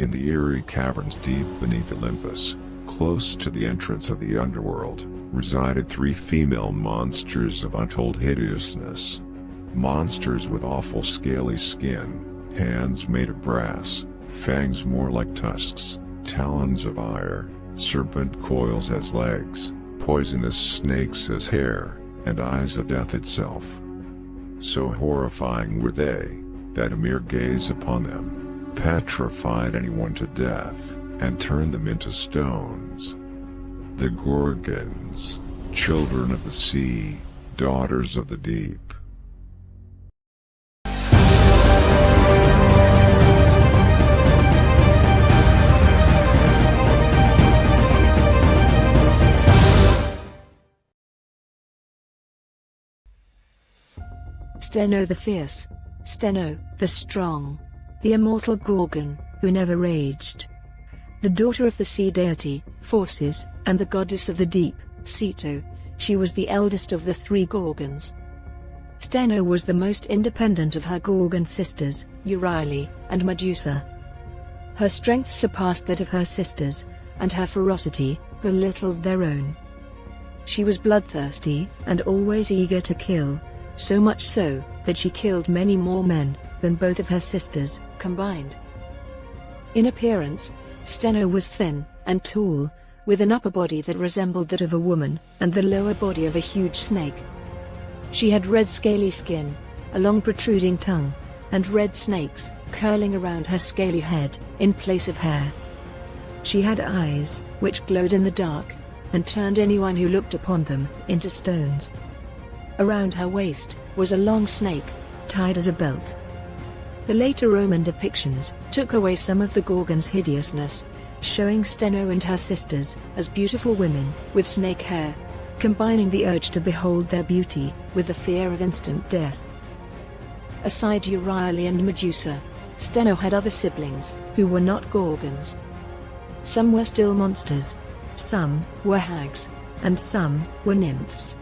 In the eerie caverns deep beneath Olympus, close to the entrance of the underworld, resided three female monsters of untold hideousness. Monsters with awful scaly skin, hands made of brass, fangs more like tusks, talons of ire, serpent coils as legs, poisonous snakes as hair, and eyes of death itself. So horrifying were they, that a mere gaze upon them petrified anyone to death, and turned them into stones. The Gorgons, children of the sea, daughters of the deep. Stheno the fierce, Stheno the strong, the immortal Gorgon, who never aged. The daughter of the sea deity, Phorcys, and the goddess of the deep, Stheno, she was the eldest of the three Gorgons. Stheno was the most independent of her Gorgon sisters, Euryale and Medusa. Her strength surpassed that of her sisters, and her ferocity belittled their own. She was bloodthirsty and always eager to kill, so much so that she killed many more men than both of her sisters combined. In appearance, Stheno was thin and tall, with an upper body that resembled that of a woman, and the lower body of a huge snake. She had red scaly skin, a long protruding tongue, and red snakes curling around her scaly head in place of hair. She had eyes which glowed in the dark, and turned anyone who looked upon them into stones. Around her waist was a long snake, tied as a belt. The later Roman depictions took away some of the Gorgons' hideousness, showing Stheno and her sisters as beautiful women with snake hair, combining the urge to behold their beauty with the fear of instant death. Aside Euryale and Medusa, Stheno had other siblings who were not Gorgons. Some were still monsters, some were hags, and some were nymphs.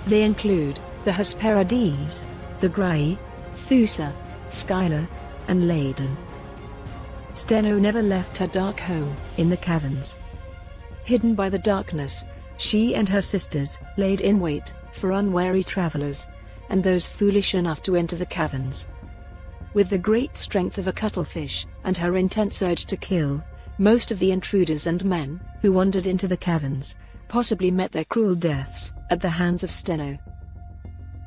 They include the Hesperides, the Graii, Thusa, Scylla, and Ladon. Stheno never left her dark home in the caverns. Hidden by the darkness, she and her sisters laid in wait for unwary travelers, and those foolish enough to enter the caverns. With the great strength of a cuttlefish and her intense urge to kill, most of the intruders and men who wandered into the caverns possibly met their cruel deaths at the hands of Stheno.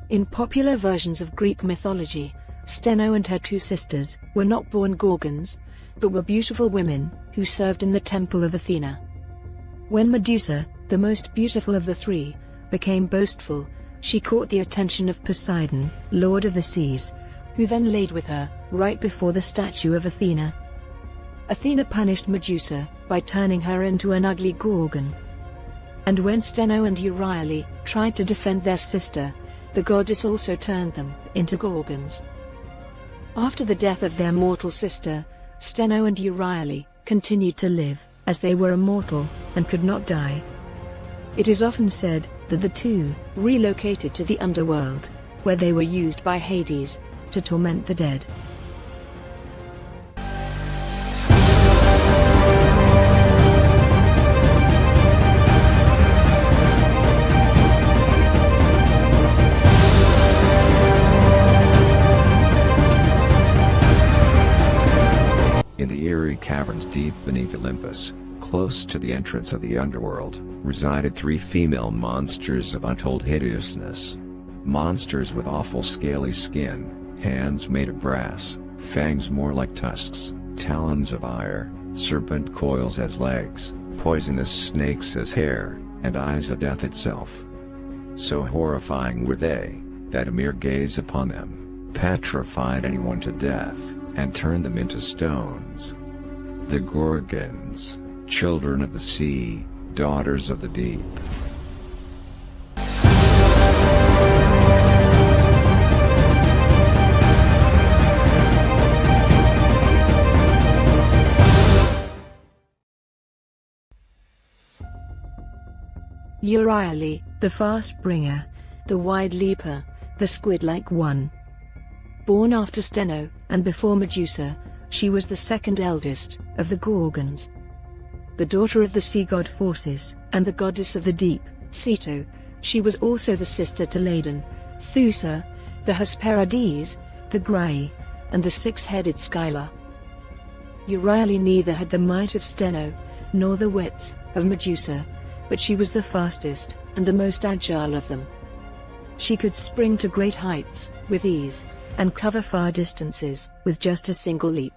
In popular versions of Greek mythology, Stheno and her two sisters were not born Gorgons, but were beautiful women who served in the temple of Athena. When Medusa, the most beautiful of the three, became boastful, she caught the attention of Poseidon, lord of the seas, who then laid with her right before the statue of Athena. Athena punished Medusa by turning her into an ugly Gorgon. And when Stheno and Euryale tried to defend their sister, the goddess also turned them into Gorgons. After the death of their mortal sister, Stheno and Euryale continued to live, as they were immortal and could not die. It is often said that the two relocated to the underworld, where they were used by Hades to torment the dead. In the eerie caverns deep beneath Olympus, close to the entrance of the underworld, resided three female monsters of untold hideousness. Monsters with awful scaly skin, hands made of brass, fangs more like tusks, talons of ire, serpent coils as legs, poisonous snakes as hair, and eyes of death itself. So horrifying were they, that a mere gaze upon them petrified anyone to death, and turned them into stones. The Gorgons, children of the sea, daughters of the deep. Euryale, the fast bringer, the wide leaper, the squid-like one. Born after Stheno, and before Medusa, She was the second eldest of the Gorgons. The daughter of the sea god Phorcys and the goddess of the deep, Stheno, she was also the sister to Ladon, Medusa, the Hesperides, the Graii, and the six-headed Scylla. Euryale neither had the might of Stheno, nor the wits of Medusa, but she was the fastest and the most agile of them. She could spring to great heights with ease, and cover far distances with just a single leap.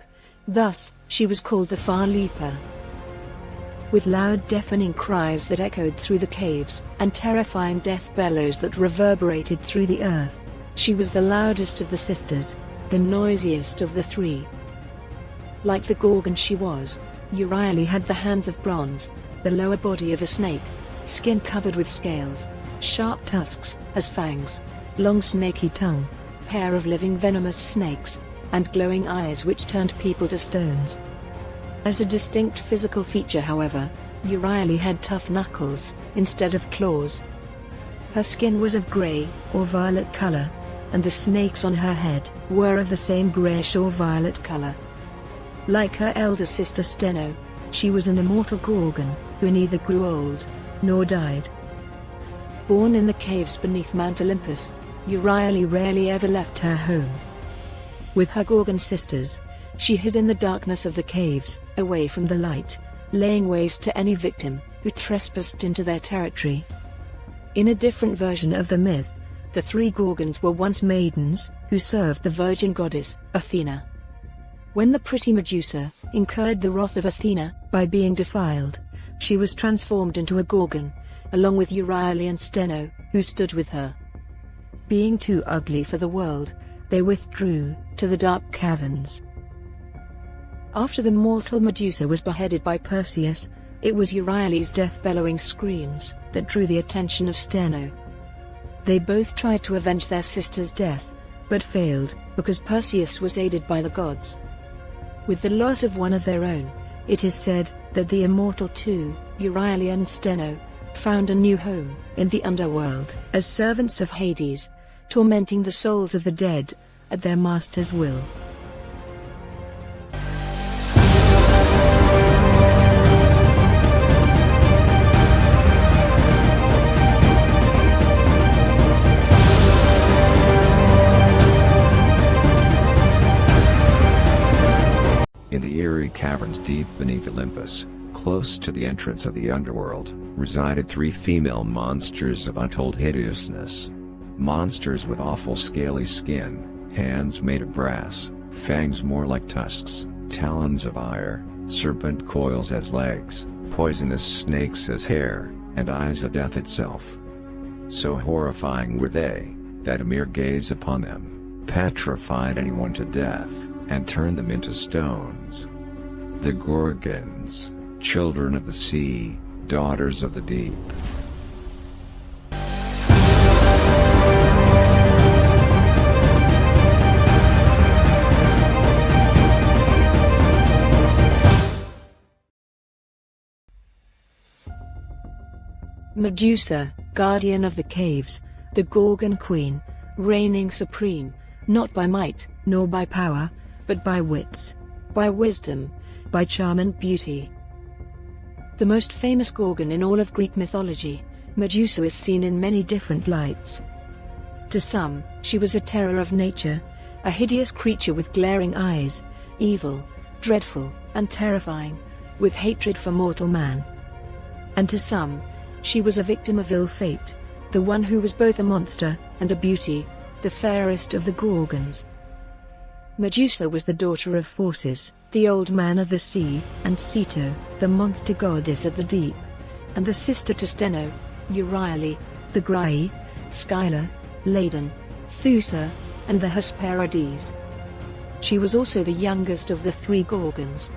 Thus, she was called the Far Leaper. With loud deafening cries that echoed through the caves, and terrifying death bellows that reverberated through the earth, she was the loudest of the sisters, the noisiest of the three. Like the Gorgon she was, Euryale had the hands of bronze, the lower body of a snake, skin covered with scales, sharp tusks as fangs, long snaky tongue, hair of living venomous snakes, and glowing eyes which turned people to stones. As a distinct physical feature, however, Euryale had tough knuckles instead of claws. Her skin was of grey or violet color, and the snakes on her head were of the same greyish or violet color. Like her elder sister Stheno, she was an immortal Gorgon who neither grew old nor died. Born in the caves beneath Mount Olympus, Euryale rarely ever left her home. With her Gorgon sisters, she hid in the darkness of the caves, away from the light, laying waste to any victim who trespassed into their territory. In a different version of the myth, the three Gorgons were once maidens who served the virgin goddess, Athena. When the pretty Medusa incurred the wrath of Athena by being defiled, she was transformed into a Gorgon, along with Euryale and Stheno, who stood with her. Being too ugly for the world, they withdrew to the dark caverns. After the mortal Medusa was beheaded by Perseus, it was Euryale's death-bellowing screams that drew the attention of Stheno. They both tried to avenge their sister's death, but failed, because Perseus was aided by the gods. With the loss of one of their own, it is said that the immortal two, Euryale and Stheno, found a new home in the underworld as servants of Hades, tormenting the souls of the dead at their master's will. In the eerie caverns deep beneath Olympus, close to the entrance of the underworld, resided three female monsters of untold hideousness. Monsters with awful scaly skin, hands made of brass, fangs more like tusks, talons of ire, serpent coils as legs, poisonous snakes as hair, and eyes of death itself. So horrifying were they, that a mere gaze upon them petrified anyone to death, and turned them into stones. The Gorgons, children of the sea, daughters of the deep. Medusa, guardian of the caves, the Gorgon queen, reigning supreme, not by might, nor by power, but by wits, by wisdom, by charm and beauty. The most famous Gorgon in all of Greek mythology, Medusa is seen in many different lights. To some, she was a terror of nature, a hideous creature with glaring eyes, evil, dreadful, and terrifying, with hatred for mortal man. And to some, she was a victim of ill fate, the one who was both a monster and a beauty, the fairest of the Gorgons. Medusa was the daughter of Phorcys, the old man of the sea, and Stheno, the monster goddess of the deep, and the sister to Stheno, Euryale, the Graii, Scylla, Ladon, Medusa, and the Hesperides. She was also the youngest of the three Gorgons.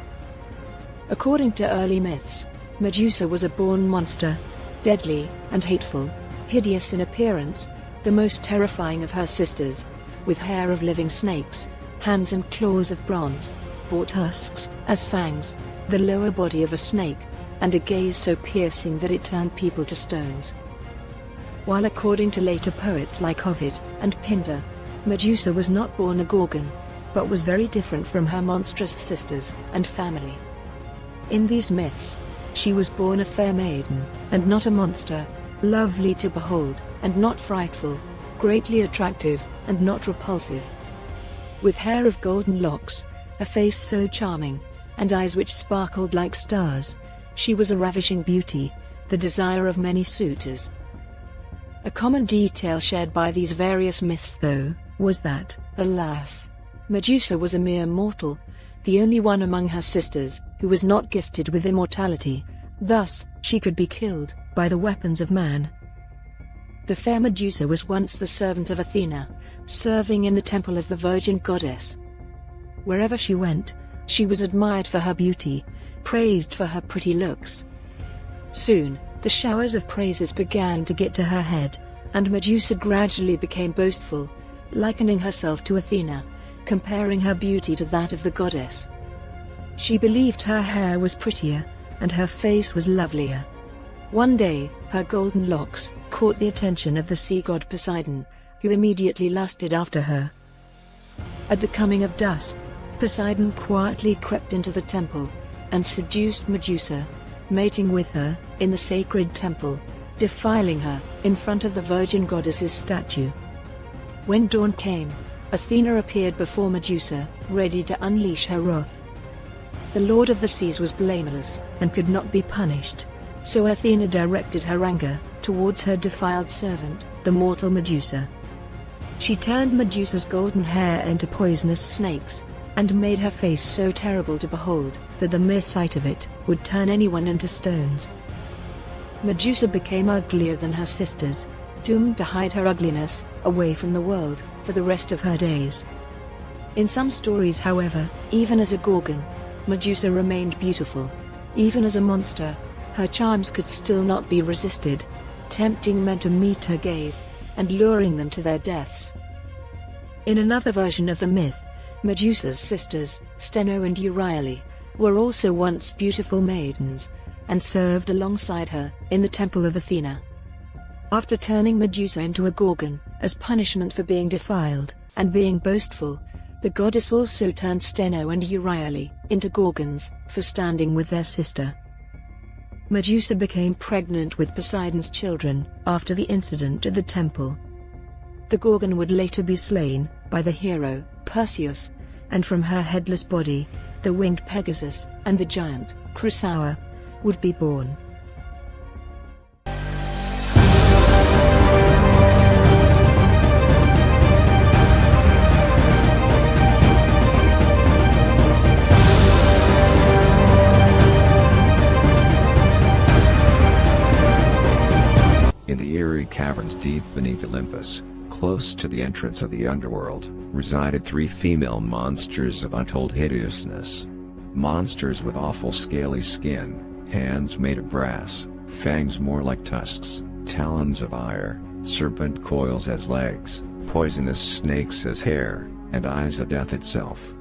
According to early myths, Medusa was a born monster, deadly and hateful, hideous in appearance, the most terrifying of her sisters, with hair of living snakes, hands and claws of bronze, bore tusks as fangs, the lower body of a snake, and a gaze so piercing that it turned people to stones. While according to later poets like Ovid and Pindar, Medusa was not born a Gorgon, but was very different from her monstrous sisters and family. In these myths, she was born a fair maiden, and not a monster, lovely to behold, and not frightful, greatly attractive, and not repulsive. With hair of golden locks, a face so charming, and eyes which sparkled like stars, she was a ravishing beauty, the desire of many suitors. A common detail shared by these various myths, though, was that, alas, Medusa was a mere mortal, the only one among her sisters who was not gifted with immortality. Thus, she could be killed by the weapons of man. The fair Medusa was once the servant of Athena, serving in the temple of the virgin goddess. Wherever she went, she was admired for her beauty, praised for her pretty looks. Soon, the showers of praises began to get to her head, and Medusa gradually became boastful, likening herself to Athena, comparing her beauty to that of the goddess. She believed her hair was prettier, and her face was lovelier. One day, her golden locks caught the attention of the sea god Poseidon, who immediately lusted after her. At the coming of dusk, Poseidon quietly crept into the temple and seduced Medusa, mating with her in the sacred temple, defiling her in front of the virgin goddess's statue. When dawn came, Athena appeared before Medusa, ready to unleash her wrath. The Lord of the Seas was blameless and could not be punished, so Athena directed her anger towards her defiled servant, the mortal Medusa. She turned Medusa's golden hair into poisonous snakes, and made her face so terrible to behold that the mere sight of it would turn anyone into stones. Medusa became uglier than her sisters, doomed to hide her ugliness away from the world for the rest of her days. In some stories, however, even as a Gorgon, Medusa remained beautiful. Even as a monster, her charms could still not be resisted, tempting men to meet her gaze and luring them to their deaths. In another version of the myth, Medusa's sisters, Stheno and Euryale, were also once beautiful maidens, and served alongside her in the temple of Athena. After turning Medusa into a Gorgon, as punishment for being defiled and being boastful, the goddess also turned Stheno and Euryale into Gorgons for standing with their sister. Medusa became pregnant with Poseidon's children after the incident at the temple. The Gorgon would later be slain by the hero, Perseus, and from her headless body, the winged Pegasus and the giant, Chrysaor, would be born. In the eerie caverns deep beneath Olympus, close to the entrance of the underworld, resided three female monsters of untold hideousness. Monsters with awful scaly skin, hands made of brass, fangs more like tusks, talons of ire, serpent coils as legs, poisonous snakes as hair, and eyes of death itself.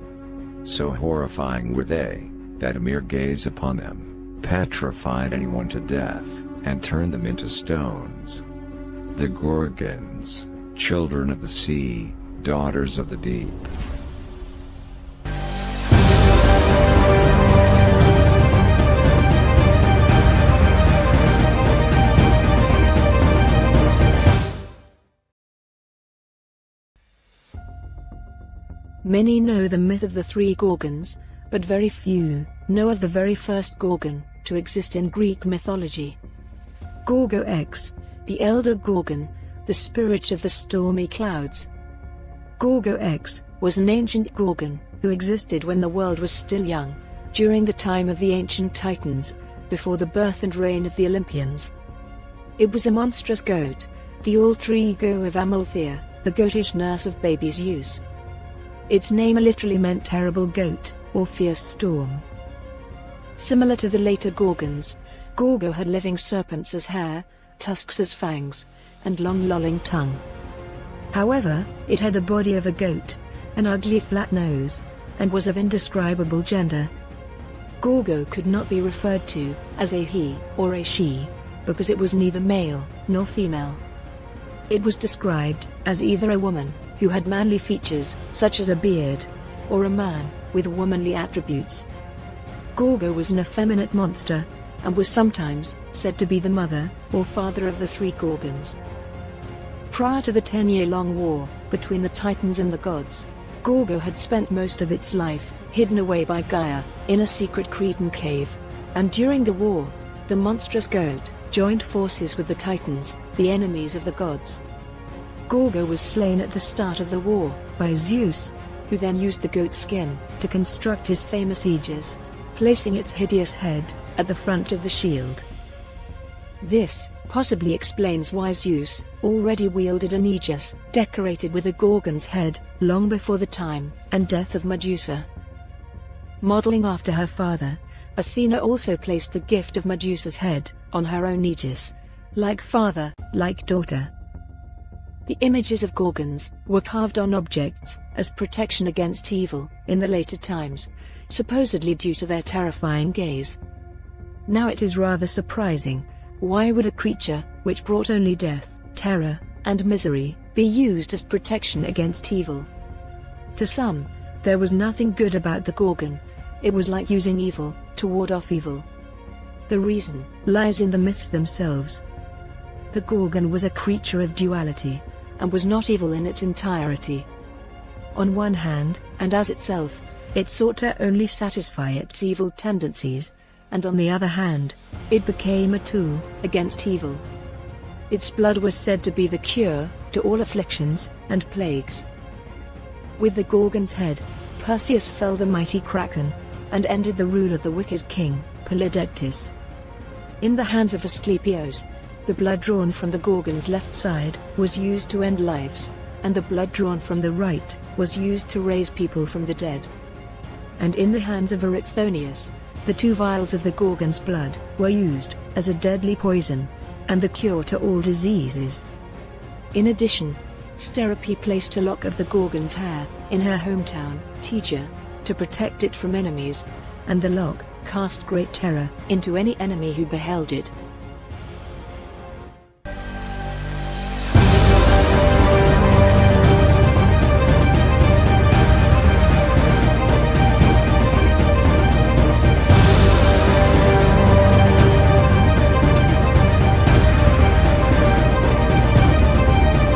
So horrifying were they, that a mere gaze upon them petrified anyone to death, and turned them into stones. The Gorgons, children of the sea, daughters of the deep. Many know the myth of the three Gorgons, but very few know of the very first Gorgon to exist in Greek mythology. Gorgo Aix, the elder Gorgon, the spirit of the stormy clouds. Gorgo Aix was an ancient Gorgon who existed when the world was still young, during the time of the ancient Titans, before the birth and reign of the Olympians. It was a monstrous goat, the alter ego of Amalthea, the goatish nurse of baby Zeus. Its name literally meant terrible goat, or fierce storm. Similar to the later Gorgons, Gorgo had living serpents as hair, tusks as fangs, and long lolling tongue. However, it had the body of a goat, an ugly flat nose, and was of indescribable gender. Gorgo could not be referred to as a he or a she, because it was neither male nor female. It was described as either a woman who had manly features, such as a beard, or a man, with womanly attributes. Gorgo was an effeminate monster, and was sometimes said to be the mother or father of the three Gorgons. Prior to the 10-year-long war between the Titans and the gods, Gorgo had spent most of its life hidden away by Gaia in a secret Cretan cave, and during the war, the monstrous goat joined forces with the Titans, the enemies of the gods. Gorgo was slain at the start of the war by Zeus, who then used the goat's skin to construct his famous aegis, placing its hideous head at the front of the shield. This possibly explains why Zeus already wielded an aegis decorated with a Gorgon's head long before the time and death of Medusa. Modeling after her father, Athena also placed the gift of Medusa's head on her own aegis, like father, like daughter. The images of Gorgons were carved on objects as protection against evil in the later times, supposedly due to their terrifying gaze. Now it is rather surprising, why would a creature which brought only death, terror, and misery be used as protection against evil? To some, there was nothing good about the Gorgon. It was like using evil to ward off evil. The reason lies in the myths themselves. The Gorgon was a creature of duality, and was not evil in its entirety. On one hand, and as itself, it sought to only satisfy its evil tendencies, and on the other hand, it became a tool against evil. Its blood was said to be the cure to all afflictions and plagues. With the Gorgon's head, Perseus felled the mighty Kraken, and ended the rule of the wicked king, Polydectes. In the hands of Asclepios, the blood drawn from the Gorgon's left side was used to end lives, and the blood drawn from the right was used to raise people from the dead. And in the hands of Erythonius, the 2 vials of the Gorgon's blood were used as a deadly poison, and the cure to all diseases. In addition, Sterope placed a lock of the Gorgon's hair in her hometown, Tegia, to protect it from enemies, and the lock cast great terror into any enemy who beheld it.